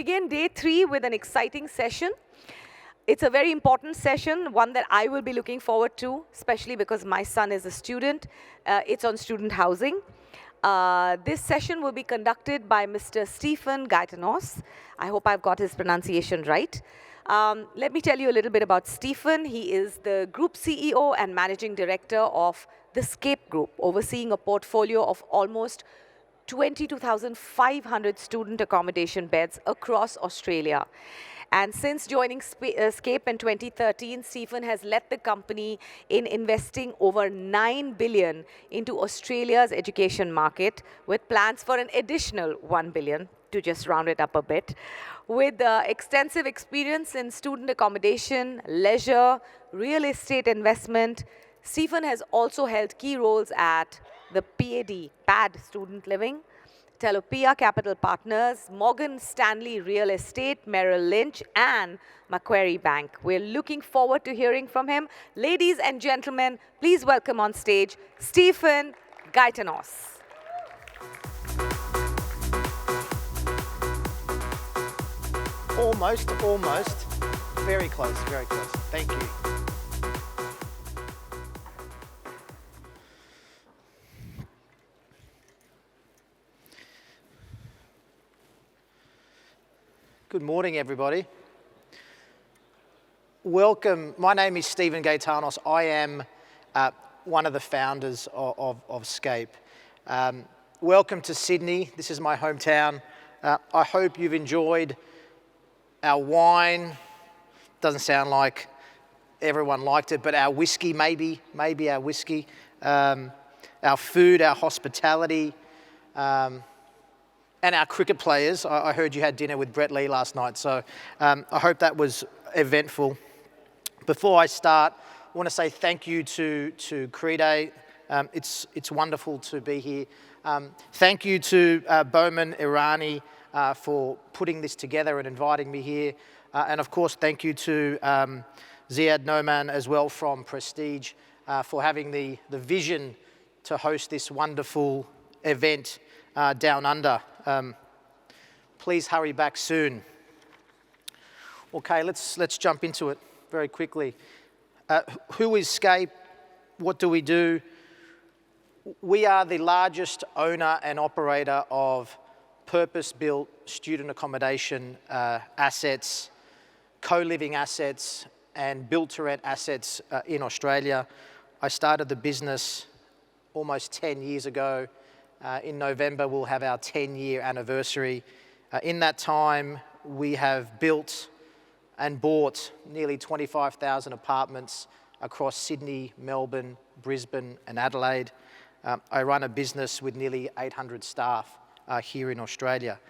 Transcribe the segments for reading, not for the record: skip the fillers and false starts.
begin day 3 with an exciting session. It's a very important session, one that I will be looking forward to, especially because my son is a student. It's on student housing. This session will be conducted by Mr. Stephen Gaitanos. I hope I've got his pronunciation right. Let me tell you a little bit about Stephen. He is the Group CEO and Managing Director of the Scape Group, overseeing a portfolio of almost 22,500 student accommodation beds across Australia. And since joining Scape in 2013, Stephen has led the company in investing over $9 billion into Australia's education market, with plans for an additional $1 billion, to just round it up a bit. With extensive experience in student accommodation, leisure, real estate investment, Stephen has also held key roles at the PAD Student Living, Telopia Capital Partners, Morgan Stanley Real Estate, Merrill Lynch, and Macquarie Bank. We're looking forward to hearing from him. Ladies and gentlemen, please welcome on stage Stephen Gaitanos. Almost. Very close. Thank you. Good morning, everybody. Welcome. My name is Stephen Gaitanos. I am one of the founders of Scape. Welcome to Sydney. This is my hometown. I hope you've enjoyed our wine. Doesn't sound like everyone liked it, but our whiskey, maybe our whiskey. Our food, our hospitality. And our cricket players. I heard you had dinner with Brett Lee last night, so I hope that was eventful. Before I start, I want to say thank you to CREDAI. It's wonderful to be here. Thank you to Bowman Irani for putting this together and inviting me here. And of course, thank you to Ziad Noman as well from Prestige for having the vision to host this wonderful event down under. Please hurry back soon. Okay, let's jump into it very quickly. Who is Scape? What do we do? We are the largest owner and operator of purpose-built student accommodation assets, co-living assets, and build-to-rent assets in Australia. I started the business almost 10 years ago. In November, we'll have our 10-year anniversary. In that time, we have built and bought nearly 25,000 apartments across Sydney, Melbourne, Brisbane, and Adelaide. I run a business with nearly 800 staff here in Australia.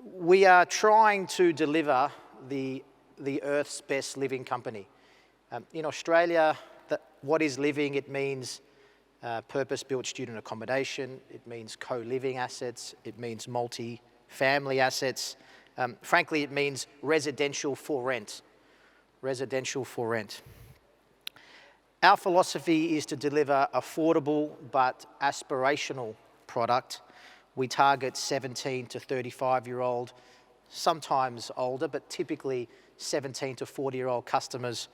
We are trying to deliver the Earth's best living company. In Australia, what is living? It means purpose-built student accommodation, it means co-living assets, it means multi-family assets. Frankly, it means residential for rent. Residential for rent. Our philosophy is to deliver affordable but aspirational product. We target 17 to 35-year-old, sometimes older, but typically 17 to 40-year-old customers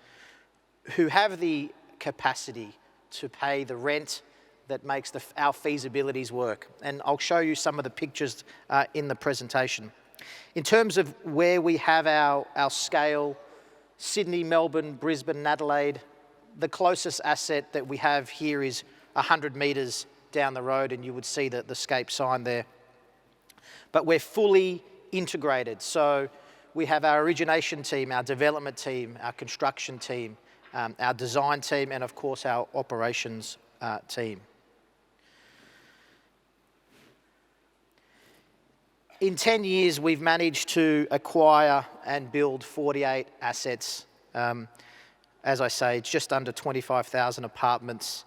who have the capacity to pay the rent that makes our feasibilities work. And I'll show you some of the pictures in the presentation. In terms of where we have our scale, Sydney, Melbourne, Brisbane, and Adelaide, the closest asset that we have here is 100 metres down the road, and you would see the Scape sign there. But we're fully integrated. So we have our origination team, our development team, our construction team, our design team, and of course our operations team. In 10 years, we've managed to acquire and build 48 assets. As I say, it's just under 25,000 apartments.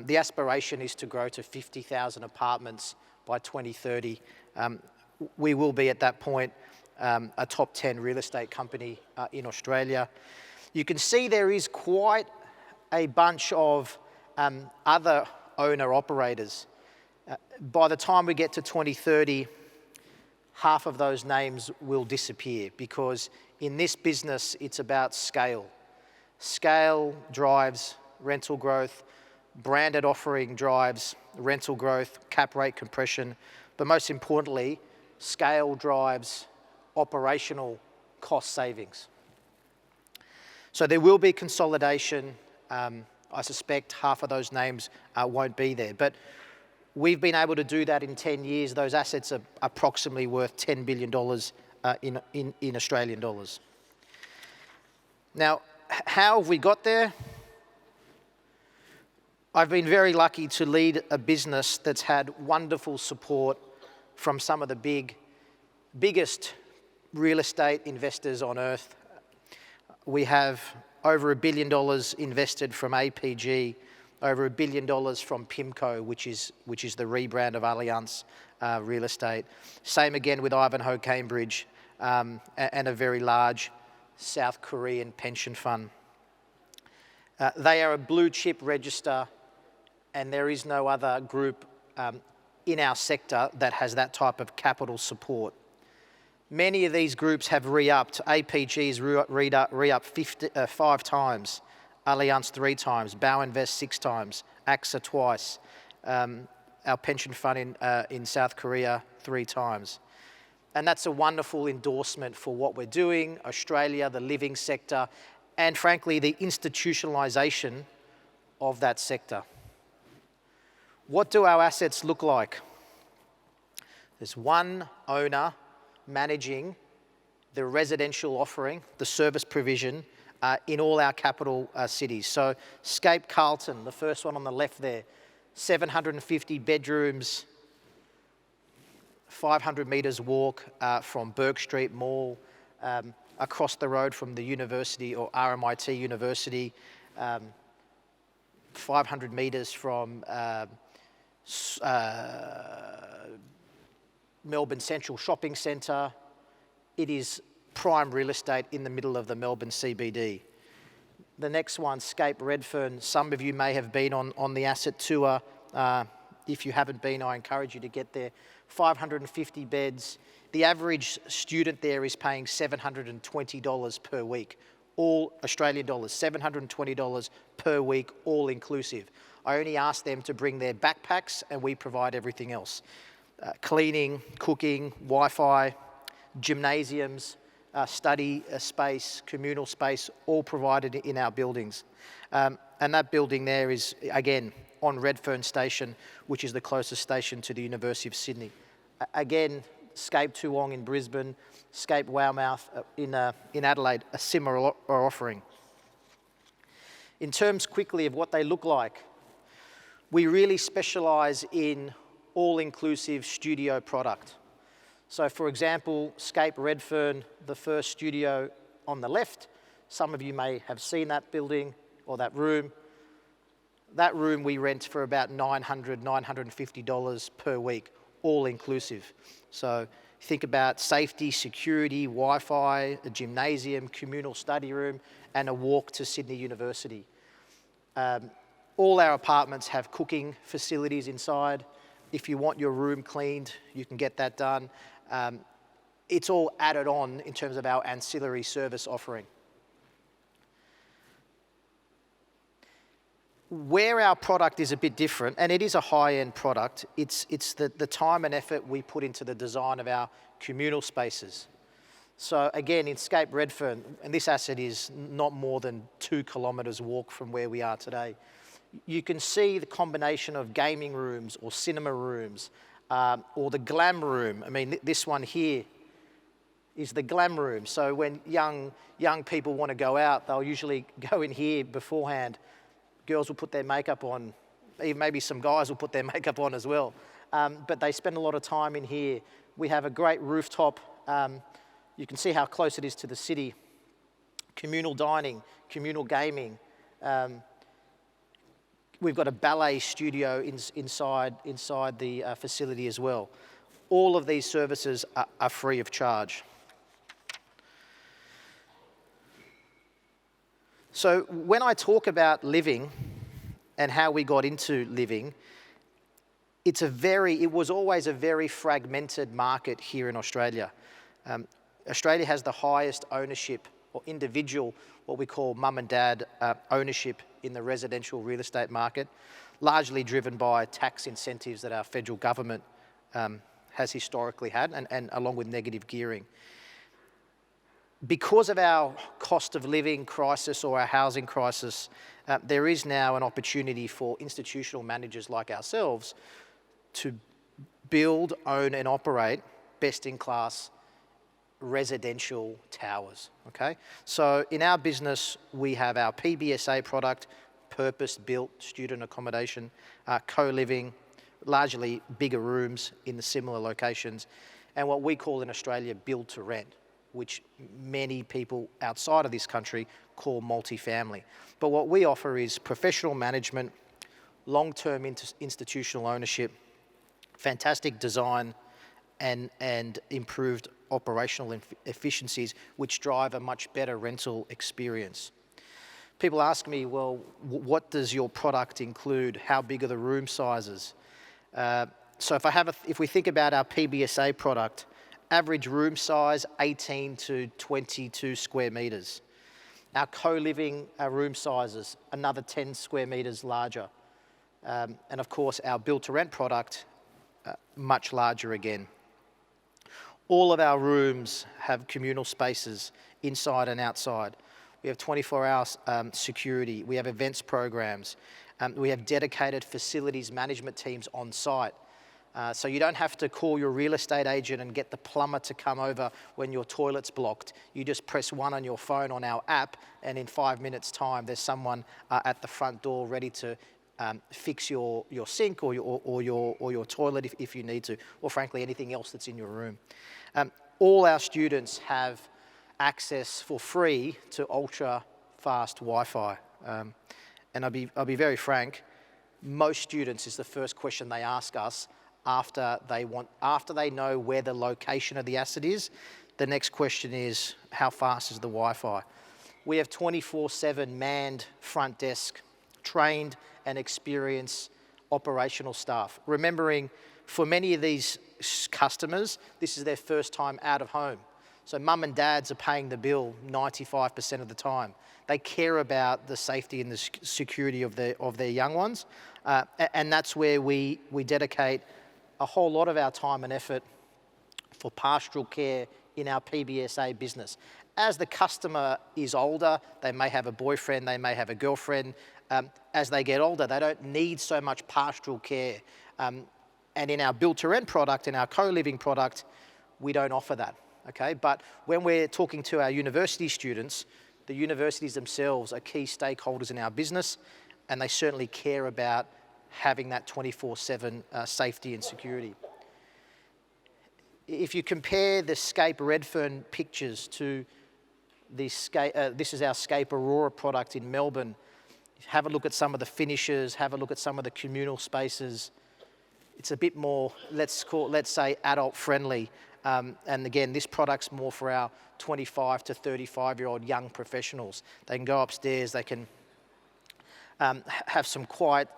The aspiration is to grow to 50,000 apartments by 2030. We will be at that point a top 10 real estate company in Australia. You can see there is quite a bunch of other owner-operators. By the time we get to 2030, half of those names will disappear, because in this business, it's about scale. Scale drives rental growth, branded offering drives rental growth, cap rate compression, but most importantly, scale drives operational cost savings. So there will be consolidation. I suspect half of those names won't be there, but we've been able to do that in 10 years. Those assets are approximately worth $10 billion in Australian dollars. Now, how have we got there? I've been very lucky to lead a business that's had wonderful support from some of the biggest real estate investors on earth. We have over $1 billion invested from APG, over $1 billion from PIMCO, which is the rebrand of Allianz Real Estate. Same again with Ivanhoe Cambridge, and a very large South Korean pension fund. They are a blue chip register, and there is no other group in our sector that has that type of capital support. Many of these groups have re-upped. APG's re-upped 5 times, Allianz 3 times, Bauinvest 6 times, AXA twice, our pension fund in South Korea 3 times. And that's a wonderful endorsement for what we're doing, Australia, the living sector, and frankly, the institutionalization of that sector. What do our assets look like? There's one owner managing the residential offering, the service provision, in all our capital cities. So Scape Carlton, the first one on the left there, 750 bedrooms, 500 metres walk from Burke Street Mall, across the road from the university, or RMIT University, 500 metres from Melbourne Central Shopping Centre. It is prime real estate in the middle of the Melbourne CBD. The next one, Scape Redfern, some of you may have been on the asset tour. If you haven't been, I encourage you to get there. 550 beds. The average student there is paying $720 per week, all Australian dollars, $720 per week, all inclusive. I only ask them to bring their backpacks and we provide everything else. Cleaning, cooking, Wi-Fi, gymnasiums, study space, communal space, all provided in our buildings. And that building there is, again, on Redfern Station, which is the closest station to the University of Sydney. Again, Scape Toowong in Brisbane, Scape Wowmouth in Adelaide, a similar offering. In terms quickly of what they look like, we really specialise in all-inclusive studio product. So for example, Scape Redfern, the first studio on the left, some of you may have seen that building or that room. That room we rent for about $900, $950 per week, all inclusive. So think about safety, security, Wi-Fi, a gymnasium, communal study room, and a walk to Sydney University. All our apartments have cooking facilities inside. If you want your room cleaned, you can get that done. It's all added on in terms of our ancillary service offering. Where our product is a bit different, and it is a high-end product, it's the time and effort we put into the design of our communal spaces. So again, in Scape Redfern, and this asset is not more than 2 kilometres walk from where we are today, you can see the combination of gaming rooms or cinema rooms, or the glam room. I mean, this one here is the glam room. So when young people want to go out, they'll usually go in here beforehand. Girls will put their makeup on, even maybe some guys will put their makeup on as well. But they spend a lot of time in here. We have a great rooftop. You can see how close it is to the city. Communal dining, communal gaming. We've got a ballet studio inside the facility as well. All of these services are free of charge. So when I talk about living and how we got into living, it was always a very fragmented market here in Australia. Australia has the highest ownership or individual, what we call mum and dad ownership in the residential real estate market, largely driven by tax incentives that our federal government has historically had, and along with negative gearing. Because of our cost of living crisis or our housing crisis, there is now an opportunity for institutional managers like ourselves to build, own and operate best-in-class residential towers, okay? So in our business, we have our PBSA product, purpose-built student accommodation, co-living, largely bigger rooms in the similar locations, and what we call in Australia build-to-rent, which many people outside of this country call multifamily. But what we offer is professional management, long-term institutional ownership, fantastic design, and improved operational efficiencies, which drive a much better rental experience. People ask me, well, what does your product include? How big are the room sizes? So if we think about our PBSA product, average room size 18 to 22 square meters. Our co-living room sizes, another 10 square meters larger. And of course, our build-to-rent product, much larger again. All of our rooms have communal spaces inside and outside. We have 24-hour security. We have events programs. We have dedicated facilities management teams on site. So you don't have to call your real estate agent and get the plumber to come over when your toilet's blocked. You just press 1 on your phone on our app, and in 5 minutes' time, there's someone at the front door ready to fix your sink or your toilet if you need to, or frankly anything else that's in your room. All our students have access for free to ultra-fast Wi-Fi, and I'll be very frank. Most students is the first question they ask us after they know where the location of the asset is. The next question is, how fast is the Wi-Fi? We have 24/7 manned front desk, trained and experienced operational staff. Remembering, for many of these customers, this is their first time out of home. So mum and dads are paying the bill 95% of the time. They care about the safety and the security of their young ones. And that's where we dedicate a whole lot of our time and effort for pastoral care in our PBSA business. As the customer is older, they may have a boyfriend, they may have a girlfriend. As they get older, they don't need so much pastoral care. And in our build-to-rent product, in our co-living product, we don't offer that, okay? But when we're talking to our university students, the universities themselves are key stakeholders in our business, and they certainly care about having that 24/7 safety and security. If you compare the Scape Redfern pictures to this is our Scape Aurora product in Melbourne, have a look at some of the finishes, have a look at some of the communal spaces. It's a bit more, let's say, adult friendly. And again, this product's more for our 25 to 35-year-old young professionals. They can go upstairs, they can have some quiet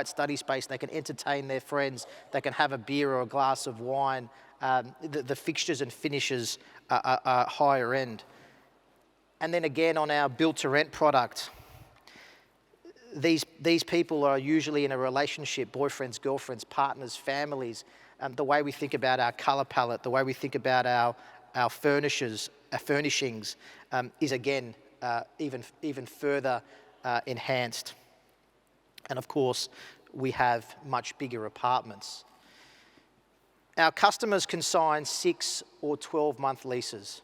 study space, they can entertain their friends, they can have a beer or a glass of wine. The fixtures and finishes are higher end. And then again, on our build-to-rent product, these people are usually in a relationship, boyfriends, girlfriends, partners, families. The way we think about our colour palette, the way we think about our furnishings is again even further enhanced. And of course, we have much bigger apartments. Our customers can sign 6 or 12-month leases.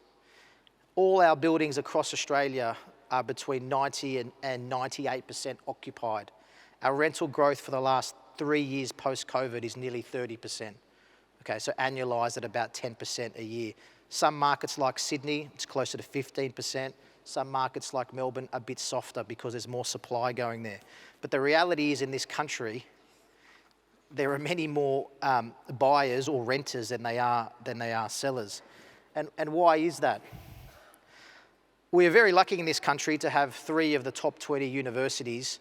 All our buildings across Australia are between 90 and 98% occupied. Our rental growth for the last 3 years post-COVID is nearly 30%. Okay, so annualised at about 10% a year. Some markets like Sydney, it's closer to 15%. Some markets like Melbourne, a bit softer because there's more supply going there. But the reality is, in this country, there are many more buyers or renters than they are sellers. And why is that? We are very lucky in this country to have 3 of the top 20 universities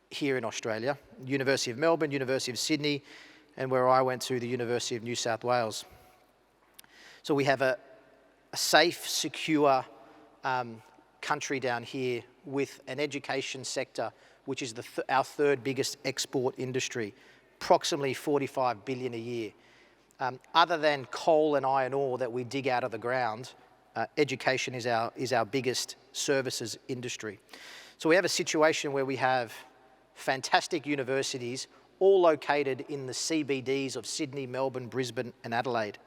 here in Australia. University of Melbourne, University of Sydney, and where I went to, the University of New South Wales. So we have a safe, secure country down here with an education sector, which is our third biggest export industry, approximately 45 billion a year. Other than coal and iron ore that we dig out of the ground, education is our biggest services industry. So we have a situation where we have fantastic universities, all located in the CBDs of Sydney, Melbourne, Brisbane and Adelaide.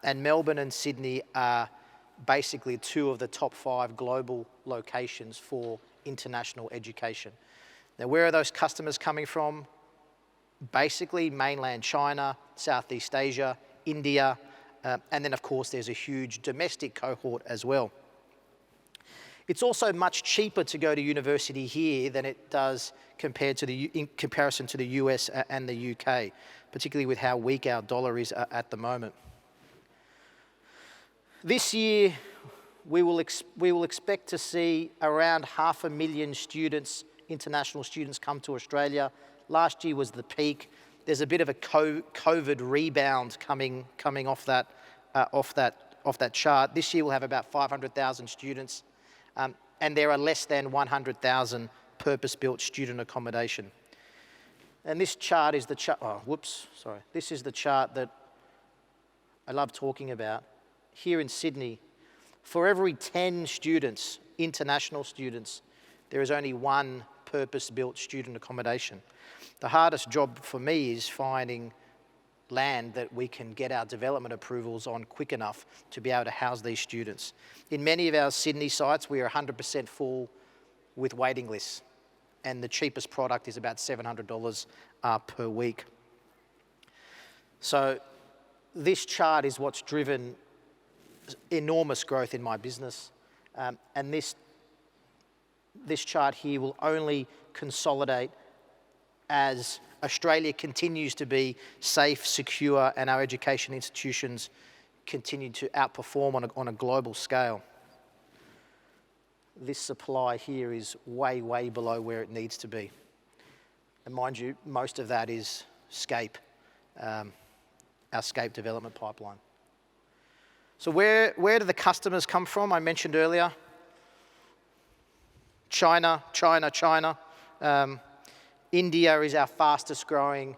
And Melbourne and Sydney are basically two of the top 5 global locations for international education. Now, where are those customers coming from? Basically mainland China, Southeast Asia, India, and then of course there's a huge domestic cohort as well. It's also much cheaper to go to university here than it does in comparison to the US and the UK, particularly with how weak our dollar is at the moment. This year, we will expect to see around 500,000 students, international students, come to Australia. Last year was the peak. There's a bit of a COVID rebound coming off that chart. This year we'll have about 500,000 students, and there are less than 100,000 purpose-built student accommodation. And this chart is the chart. Oh, whoops, sorry. This is the chart that I love talking about. Here in Sydney, for every 10 students, international students, there is only 1 purpose-built student accommodation. The hardest job for me is finding land that we can get our development approvals on quick enough to be able to house these students. In many of our Sydney sites, we are 100% full with waiting lists, and the cheapest product is about $700 per week. So this chart is what's driven enormous growth in my business, and this chart here will only consolidate as Australia continues to be safe, secure, and our education institutions continue to outperform on a global scale. This supply here is way, way below where it needs to be. And mind you, most of that is Scape, our Scape development pipeline. So where do the customers come from? I mentioned earlier, China. India is our fastest growing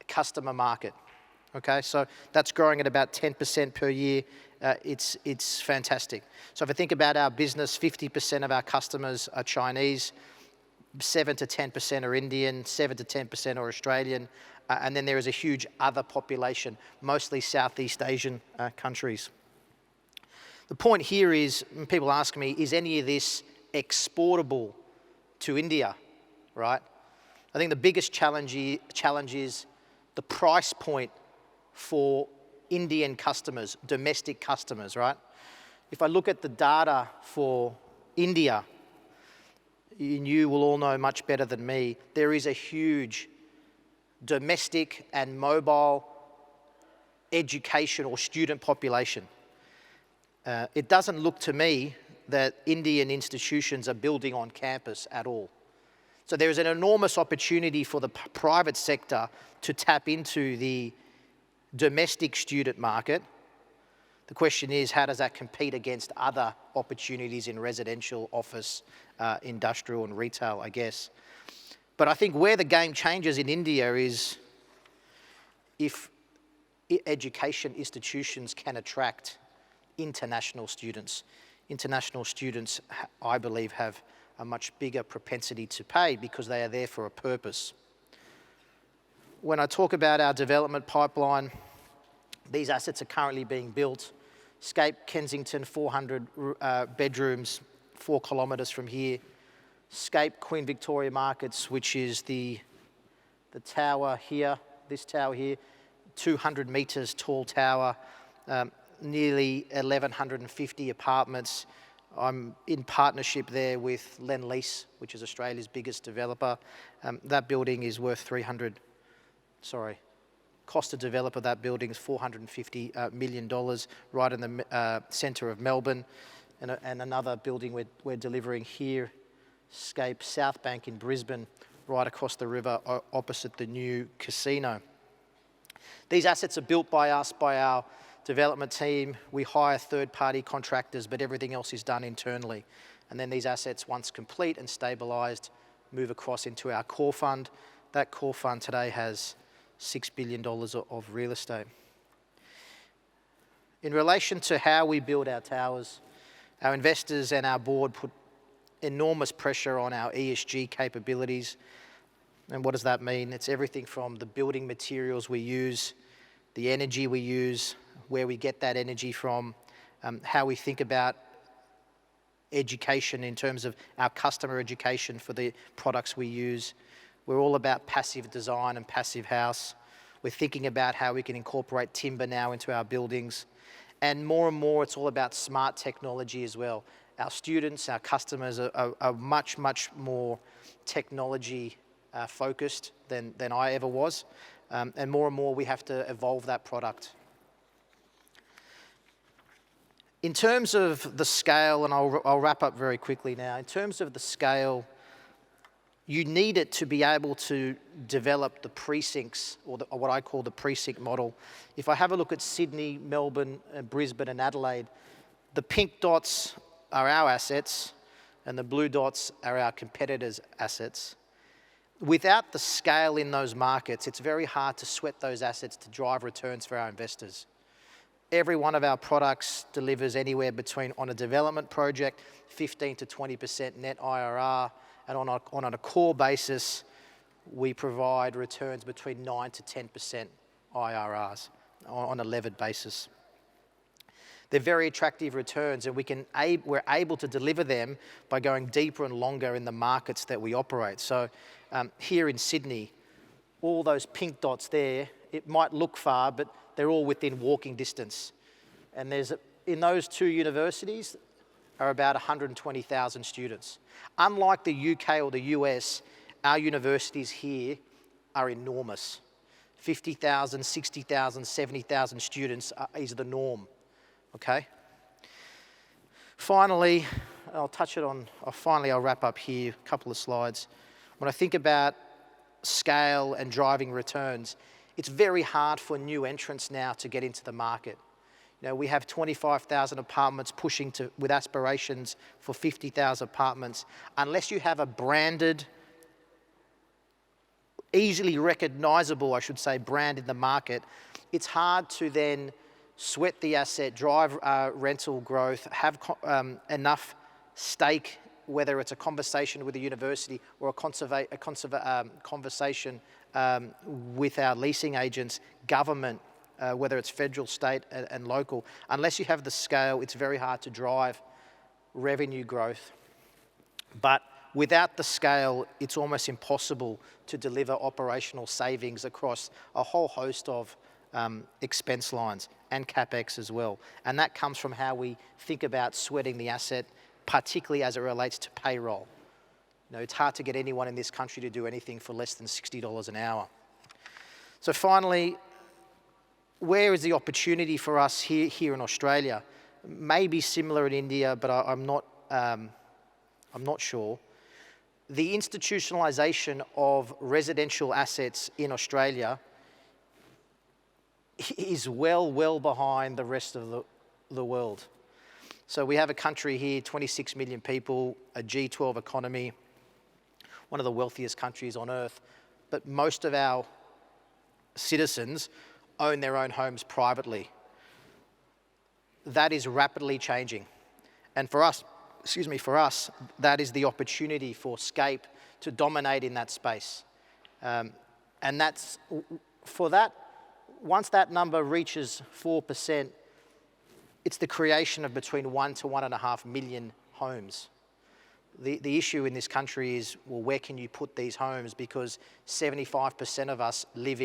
customer market. Okay, so that's growing at about 10% per year. It's fantastic. So if I think about our business, 50% of our customers are Chinese, 7 to 10% are Indian, 7 to 10% are Australian, and then there is a huge other population, mostly Southeast Asian countries. The point here is, when people ask me, is any of this exportable to India, right? I think the biggest challenge is the price point for Indian customers, domestic customers, right? If I look at the data for India, and you will all know much better than me, there is a huge domestic and mobile education or student population. It doesn't look to me that Indian institutions are building on campus at all. So there is an enormous opportunity for the private sector to tap into the domestic student market. The question is, how does that compete against other opportunities in residential, office, industrial and retail, I guess. But I think where the game changes in India is if education institutions can attract international students. International students, I believe, have a much bigger propensity to pay because they are there for a purpose. When I talk about our development pipeline, these assets are currently being built. Scape, Kensington, 400 bedrooms, 4 kilometres from here. Scape, Queen Victoria Markets, which is the tower here, this tower here, 200 metres tall tower, nearly 1,150 apartments. I'm in partnership there with Lendlease, which is Australia's biggest developer. That building is worth cost to develop of that building is $450 million, right in the centre of Melbourne. And another building we're delivering here, Scape South Bank in Brisbane, right across the river opposite the new casino. These assets are built by us, by our development team. We hire third-party contractors, but everything else is done internally. And then these assets, once complete and stabilised, move across into our core fund. That core fund today has $6 billion of real estate. In relation to how we build our towers, our investors and our board put enormous pressure on our ESG capabilities. And what does that mean? It's everything from the building materials we use, the energy we use, where we get that energy from, how we think about education in terms of our customer education for the products we use. We're all about passive design and passive house. We're thinking about how we can incorporate timber now into our buildings. And more, it's all about smart technology as well. Our students, our customers are much, much more technology focused than I ever was. And more, we have to evolve that product. In terms of the scale, and I'll wrap up very quickly now, in terms of the scale, you need it to be able to develop the precincts, or what I call the precinct model. If I have a look at Sydney, Melbourne, Brisbane and Adelaide, the pink dots are our assets and the blue dots are our competitors' assets. Without the scale in those markets, it's very hard to sweat those assets to drive returns for our investors. Every one of our products delivers anywhere between, on a development project, 15 to 20% net IRR, and on a core basis, we provide returns between 9 to 10% IRRs on a levered basis. They're very attractive returns, and we're able to deliver them by going deeper and longer in the markets that we operate. So here in Sydney, all those pink dots there, it might look far, but they're all within walking distance. And in those two universities are about 120,000 students. Unlike the UK or the US, our universities here are enormous. 50,000, 60,000, 70,000 students is the norm, okay? Finally, I'll wrap up here, a couple of slides. When I think about scale and driving returns, it's very hard for new entrants now to get into the market. You know, we have 25,000 apartments pushing with aspirations for 50,000 apartments. Unless you have a branded, easily recognizable, I should say, brand in the market, it's hard to then sweat the asset, drive rental growth, have enough stake, whether it's a conversation with a university or a conversation with our leasing agents, government, whether it's federal, state and local. Unless you have the scale, it's very hard to drive revenue growth. But without the scale, it's almost impossible to deliver operational savings across a whole host of expense lines and CapEx as well. And that comes from how we think about sweating the asset, particularly as it relates to payroll. You know, it's hard to get anyone in this country to do anything for less than $60 an hour. So finally, where is the opportunity for us here in Australia? Maybe similar in India, but I'm not sure. The institutionalization of residential assets in Australia is well behind the rest of the world. So we have a country here, 26 million people, a G12 economy, one of the wealthiest countries on earth, but most of our citizens own their own homes privately. That is rapidly changing. And for us, that is the opportunity for Scape to dominate in that space. And once that number reaches 4%, it's the creation of between 1 to 1.5 million homes. The issue in this country is, well, where can you put these homes? Because 75% of us live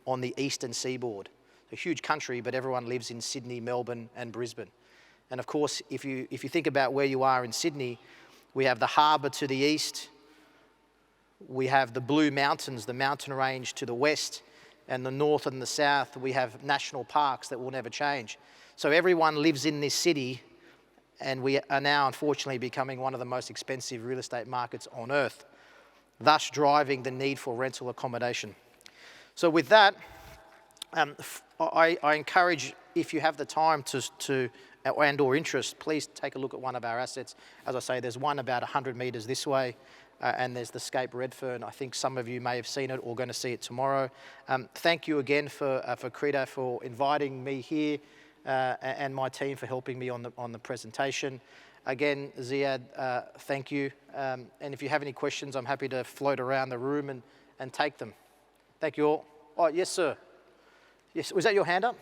on the eastern seaboard. It's a huge country, but everyone lives in Sydney, Melbourne, and Brisbane. And of course, if you think about where you are in Sydney, we have the harbour to the east, we have the Blue Mountains, the mountain range to the west, and the north and the south, we have national parks that will never change. So everyone lives in this city, and we are now unfortunately becoming one of the most expensive real estate markets on earth, thus driving the need for rental accommodation. So with that, I encourage, if you have the time and/or interest, please take a look at one of our assets. As I say, there's one about 100 metres this way, and there's the Scape Redfern. I think some of you may have seen it or going to see it tomorrow. Thank you again for CREDAI for inviting me here and my team for helping me on the presentation. Again, Ziad, thank you. And if you have any questions, I'm happy to float around the room and take them. Thank you all. Oh, yes, sir. Yes, was that your hand up?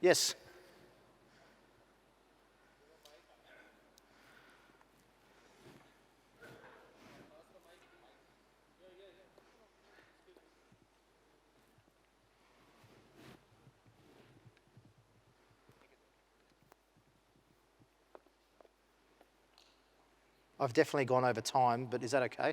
Yes. I've definitely gone over time, but is that okay?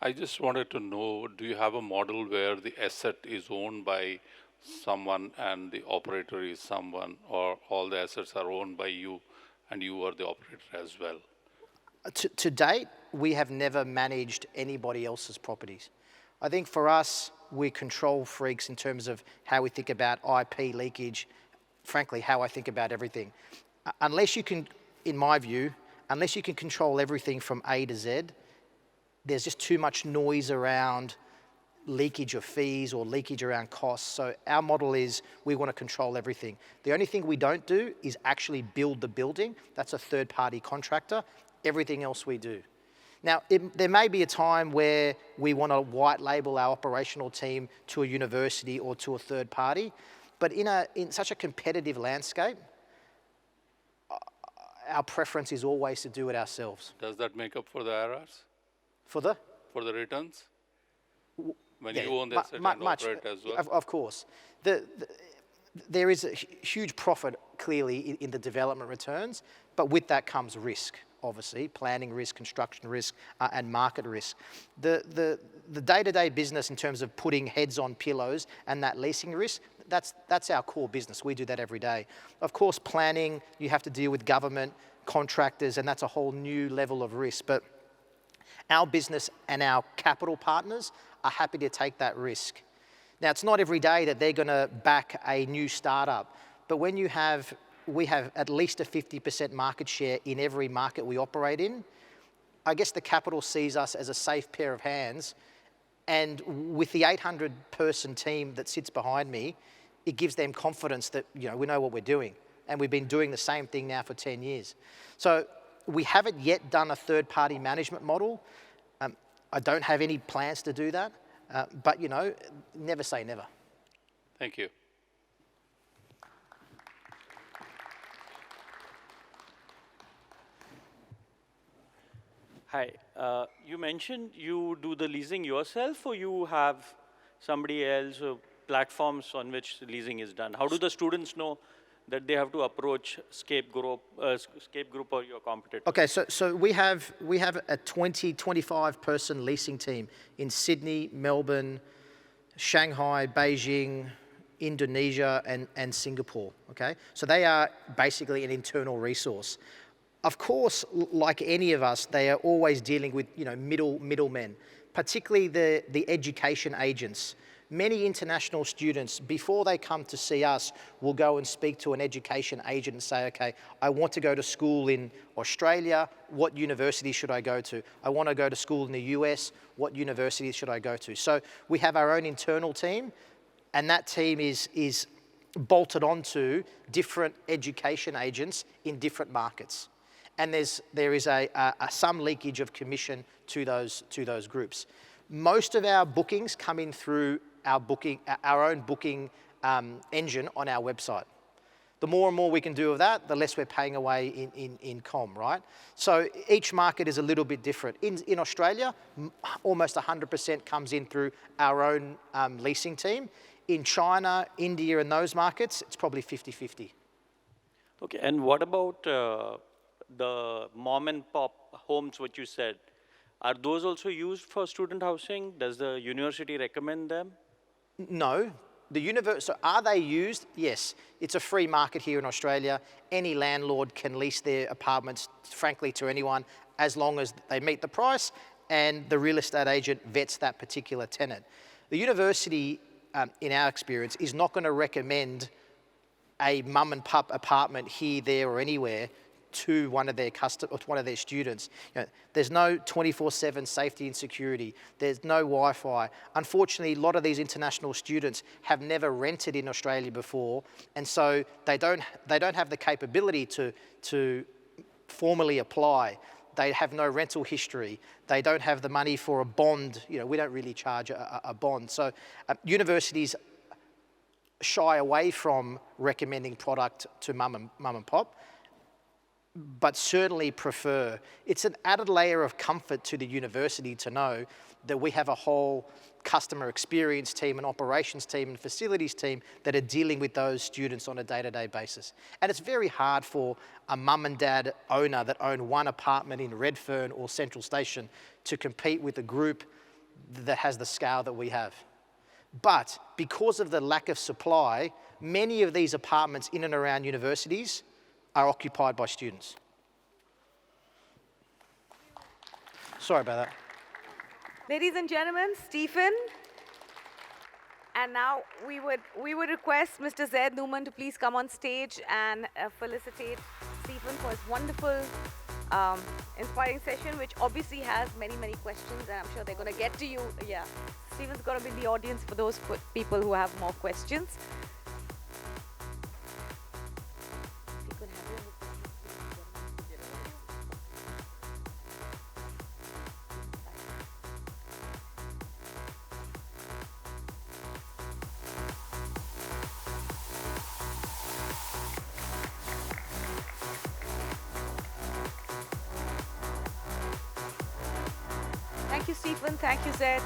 I just wanted to know, do you have a model where the asset is owned by someone and the operator is someone, or all the assets are owned by you and you are the operator as well? To date, we have never managed anybody else's properties. I think for us, we're control freaks in terms of how we think about IP leakage, frankly, how I think about everything. Unless you can, in my view, unless you can control everything from A to Z, there's just too much noise around leakage of fees or leakage around costs. So our model is we want to control everything. The only thing we don't do is actually build the building. That's a third-party contractor. Everything else we do. Now, there may be a time where we want to white label our operational team to a university or to a third party, but in such a competitive landscape, our preference is always to do it ourselves. Does that make up for the IRRs? For the? For the returns? When Yeah, you own the asset and operate as well? Of course. There is a huge profit, clearly, in the development returns, but with that comes risk, obviously, planning risk, construction risk, and market risk. The day-to-day business in terms of putting heads on pillows and that leasing risk, that's our core business. We do that every day. Of course, planning, you have to deal with government, contractors, and that's a whole new level of risk. But our business and our capital partners are happy to take that risk. Now, it's not every day that they're going to back a new startup, but when we have at least a 50% market share in every market we operate in, I guess the capital sees us as a safe pair of hands, and with the 800-person team that sits behind me, it gives them confidence that we know what we're doing, and we've been doing the same thing now for 10 years. So we haven't yet done a third-party management model. I don't have any plans to do that, but never say never. Thank you. Hi, you mentioned you do the leasing yourself, or you have somebody else, or platforms on which leasing is done? How do the students know that they have to approach Scape Group or your competitor? Okay, so we have a 25 person leasing team in Sydney, Melbourne, Shanghai, Beijing, Indonesia, and Singapore. Okay, so they are basically an internal resource. Of course, like any of us, they are always dealing with middlemen, particularly the education agents. Many international students, before they come to see us, will go and speak to an education agent and say, okay, I want to go to school in Australia, what university should I go to? I want to go to school in the US, what university should I go to? So we have our own internal team, and that team is bolted onto different education agents in different markets. And there is some leakage of commission to those groups. Most of our bookings come in through our own booking engine on our website. The more and more we can do of that, the less we're paying away in comm, right? So each market is a little bit different. In Australia, almost 100% comes in through our own leasing team. In China, India, and those markets, it's probably 50-50. Okay, and what about the mom and pop homes, what you said? Are those also used for student housing? Does the university recommend them? No. So are they used? Yes. It's a free market here in Australia. Any landlord can lease their apartments, frankly, to anyone, as long as they meet the price and the real estate agent vets that particular tenant. The university in our experience, is not going to recommend a mum and pup apartment here, there, or anywhere to one of their students. There's no 24/7 safety and security. There's no Wi-Fi. Unfortunately, a lot of these international students have never rented in Australia before, and so they don't have the capability to formally apply. They have no rental history. They don't have the money for a bond. We don't really charge a bond. So universities shy away from recommending product to mum and pop, but certainly prefer. It's an added layer of comfort to the university to know that we have a whole customer experience team, an operations team, and facilities team that are dealing with those students on a day-to-day basis. And it's very hard for a mum and dad owner that own one apartment in Redfern or Central Station to compete with a group that has the scale that we have. But because of the lack of supply, many of these apartments in and around universities are occupied by students. Sorry about that. Ladies and gentlemen, Stephen. And now we would request Mr. Zaid Newman to please come on stage and felicitate Stephen for his wonderful, inspiring session, which obviously has many, many questions, and I'm sure they're going to get to you. Yeah, Stephen's going to be in the audience for those people who have more questions. Thank you, Stephen. Thank you, Zaid.